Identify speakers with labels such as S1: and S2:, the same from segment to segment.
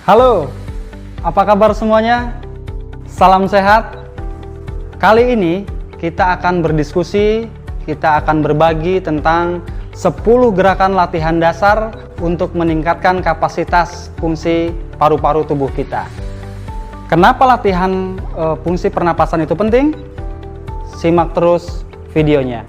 S1: Halo, apa kabar semuanya? Salam sehat. Kali ini kita akan berdiskusi, kita akan berbagi tentang 10 gerakan latihan dasar untuk meningkatkan kapasitas fungsi paru-paru tubuh kita. Kenapa latihan fungsi pernapasan itu penting? Simak terus videonya.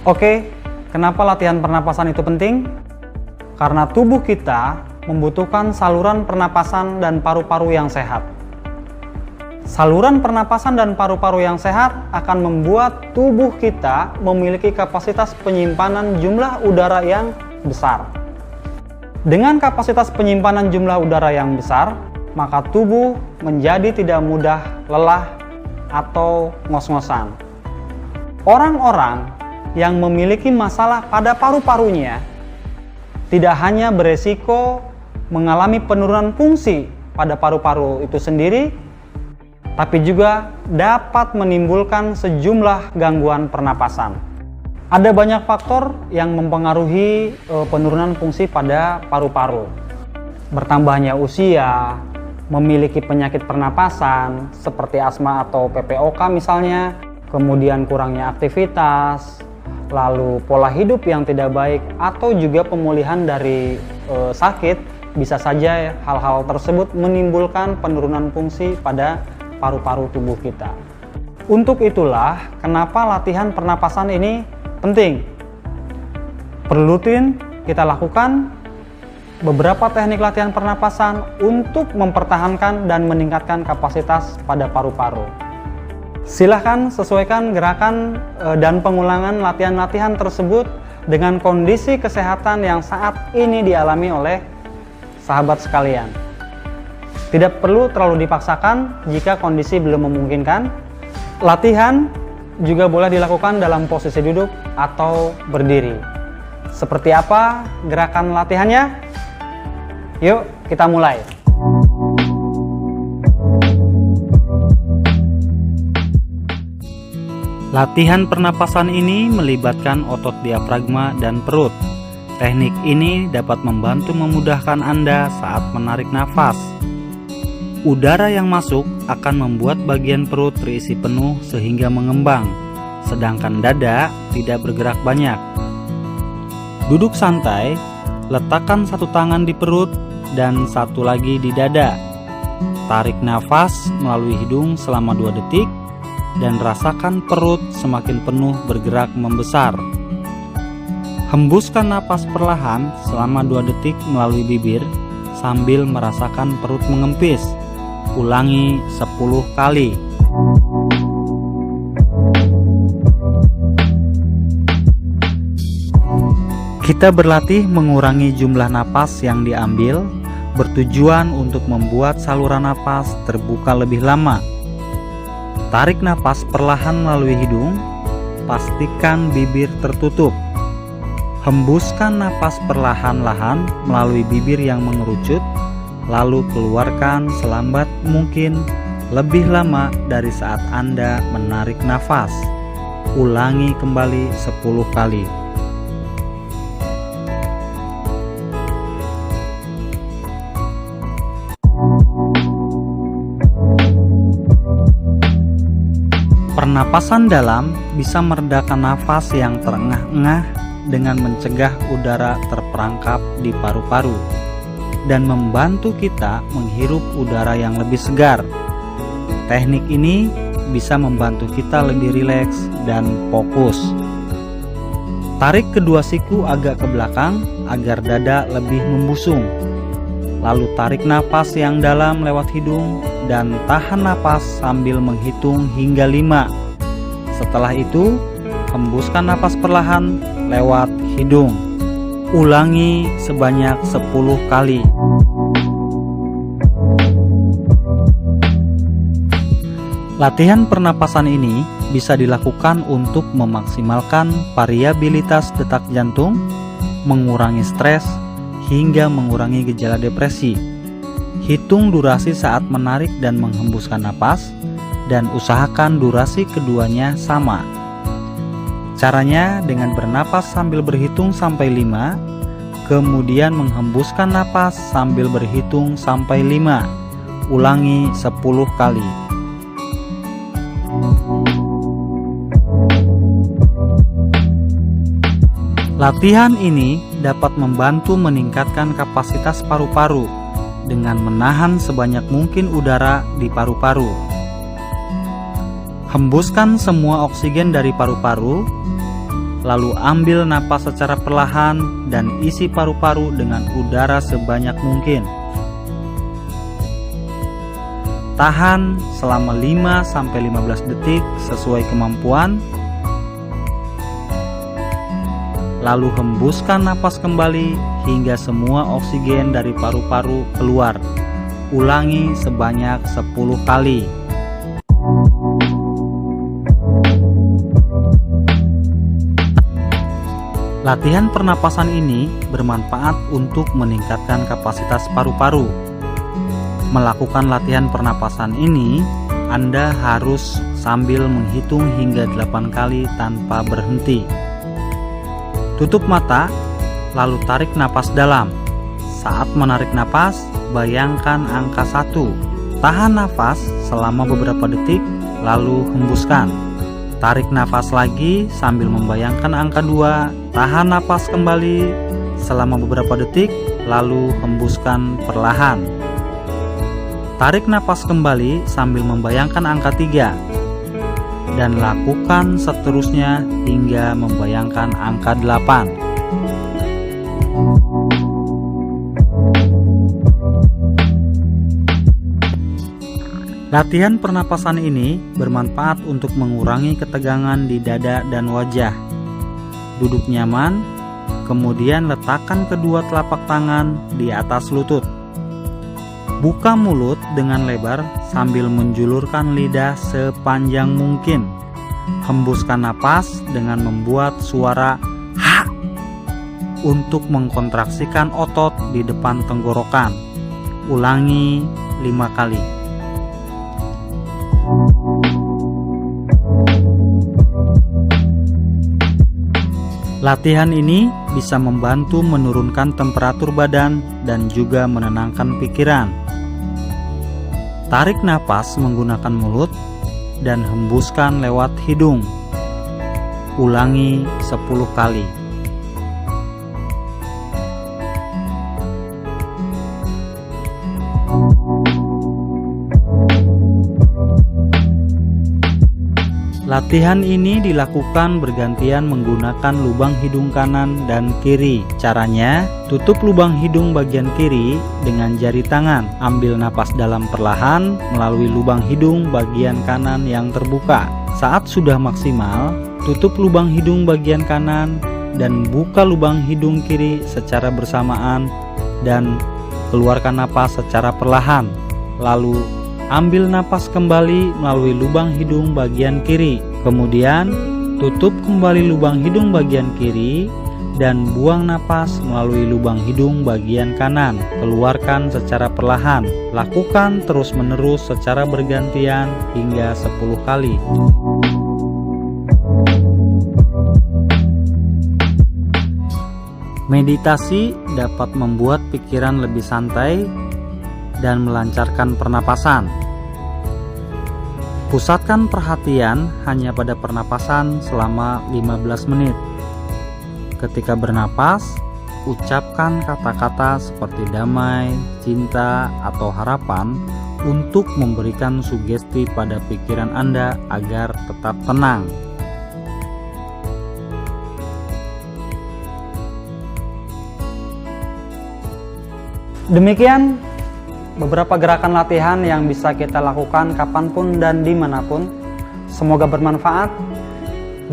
S1: Oke, kenapa latihan pernapasan itu penting? Karena tubuh kita membutuhkan saluran pernapasan dan paru-paru yang sehat. Saluran pernapasan dan paru-paru yang sehat akan membuat tubuh kita memiliki kapasitas penyimpanan jumlah udara yang besar. Dengan kapasitas penyimpanan jumlah udara yang besar, maka tubuh menjadi tidak mudah lelah atau ngos-ngosan. Orang-orang yang memiliki masalah pada paru-parunya tidak hanya beresiko mengalami penurunan fungsi pada paru-paru itu sendiri, tapi juga dapat menimbulkan sejumlah gangguan pernapasan. Ada banyak faktor yang mempengaruhi penurunan fungsi pada paru-paru. Bertambahnya usia, memiliki penyakit pernapasan seperti asma atau PPOK misalnya, kemudian kurangnya aktivitas, lalu pola hidup yang tidak baik, atau juga pemulihan dari sakit. Bisa saja hal-hal tersebut menimbulkan penurunan fungsi pada paru-paru tubuh kita. Untuk itulah kenapa latihan pernapasan ini penting. Perlu rutin kita lakukan beberapa teknik latihan pernapasan untuk mempertahankan dan meningkatkan kapasitas pada paru-paru. Silahkan sesuaikan gerakan dan pengulangan latihan-latihan tersebut dengan kondisi kesehatan yang saat ini dialami oleh sahabat sekalian. Tidak perlu terlalu dipaksakan jika kondisi belum memungkinkan. Latihan juga boleh dilakukan dalam posisi duduk atau berdiri. Seperti apa gerakan latihannya? Yuk kita mulai.
S2: Latihan pernapasan ini melibatkan otot diafragma dan perut. Teknik ini dapat membantu memudahkan Anda saat menarik nafas. Udara yang masuk akan membuat bagian perut terisi penuh sehingga mengembang, sedangkan dada tidak bergerak banyak. Duduk santai, letakkan satu tangan di perut dan satu lagi di dada. Tarik nafas melalui hidung selama 2 detik dan rasakan perut semakin penuh bergerak membesar. Hembuskan napas perlahan selama 2 detik melalui bibir sambil merasakan perut mengempis. Ulangi 10 kali. Kita berlatih mengurangi jumlah napas yang diambil, bertujuan untuk membuat saluran napas terbuka lebih lama. Tarik napas perlahan melalui hidung, pastikan bibir tertutup. Hembuskan napas perlahan-lahan melalui bibir yang mengerucut, lalu keluarkan selambat mungkin, lebih lama dari saat Anda menarik nafas. Ulangi kembali 10 kali. Pernapasan dalam bisa meredakan nafas yang terengah-engah dengan mencegah udara terperangkap di paru-paru dan membantu kita menghirup udara yang lebih segar. Teknik ini bisa membantu kita lebih rileks dan fokus. Tarik kedua siku agak ke belakang agar dada lebih membusung. Lalu tarik napas yang dalam lewat hidung dan tahan napas sambil menghitung hingga 5. Setelah itu, hembuskan napas perlahan lewat hidung. Ulangi sebanyak 10 kali. Latihan pernapasan ini bisa dilakukan untuk memaksimalkan variabilitas detak jantung, mengurangi stres, hingga mengurangi gejala depresi. Hitung durasi saat menarik dan menghembuskan napas, dan usahakan durasi keduanya sama. Caranya dengan bernapas sambil berhitung sampai 5, kemudian menghembuskan napas sambil berhitung sampai 5. Ulangi 10 kali. Latihan ini dapat membantu meningkatkan kapasitas paru-paru dengan menahan sebanyak mungkin udara di paru-paru. Hembuskan semua oksigen dari paru-paru, lalu ambil napas secara perlahan dan isi paru-paru dengan udara sebanyak mungkin. Tahan selama 5-15 detik sesuai kemampuan. Lalu hembuskan napas kembali hingga semua oksigen dari paru-paru keluar. Ulangi sebanyak 10 kali. Latihan pernapasan ini bermanfaat untuk meningkatkan kapasitas paru-paru. Melakukan latihan pernapasan ini, Anda harus sambil menghitung hingga 8 kali tanpa berhenti. Tutup mata, lalu tarik napas dalam. Saat menarik napas, bayangkan angka 1. Tahan napas selama beberapa detik, lalu hembuskan. Tarik napas lagi sambil membayangkan angka 2. Tahan napas kembali selama beberapa detik, lalu hembuskan perlahan. Tarik napas kembali sambil membayangkan angka 3. Dan lakukan seterusnya hingga membayangkan angka 8. Latihan pernapasan ini bermanfaat untuk mengurangi ketegangan di dada dan wajah. Duduk nyaman, kemudian letakkan kedua telapak tangan di atas lutut. Buka mulut dengan lebar sambil menjulurkan lidah sepanjang mungkin. Hembuskan napas dengan membuat suara "ha" untuk mengkontraksikan otot di depan tenggorokan. Ulangi 5 kali. Latihan ini bisa membantu menurunkan temperatur badan dan juga menenangkan pikiran. Tarik napas menggunakan mulut dan hembuskan lewat hidung. Ulangi 10 kali. Latihan ini dilakukan bergantian menggunakan lubang hidung kanan dan kiri. Caranya, tutup lubang hidung bagian kiri dengan jari tangan. Ambil napas dalam perlahan melalui lubang hidung bagian kanan yang terbuka. Saat sudah maksimal, tutup lubang hidung bagian kanan dan buka lubang hidung kiri secara bersamaan dan keluarkan napas secara perlahan. Lalu ambil napas kembali melalui lubang hidung bagian kiri. Kemudian tutup kembali lubang hidung bagian kiri dan buang napas melalui lubang hidung bagian kanan. Keluarkan secara perlahan. Lakukan terus-menerus secara bergantian hingga 10 kali. Meditasi dapat membuat pikiran lebih santai dan melancarkan pernapasan. Pusatkan perhatian hanya pada pernapasan selama 15 menit. Ketika bernapas, ucapkan kata-kata seperti damai, cinta, atau harapan untuk memberikan sugesti pada pikiran Anda agar tetap tenang.
S1: Demikian beberapa gerakan latihan yang bisa kita lakukan kapanpun dan dimanapun. Semoga bermanfaat.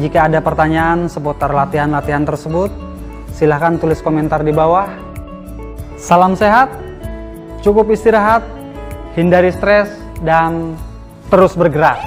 S1: Jika ada pertanyaan seputar latihan-latihan tersebut, silahkan tulis komentar di bawah. Salam sehat, cukup istirahat, hindari stres, dan terus bergerak.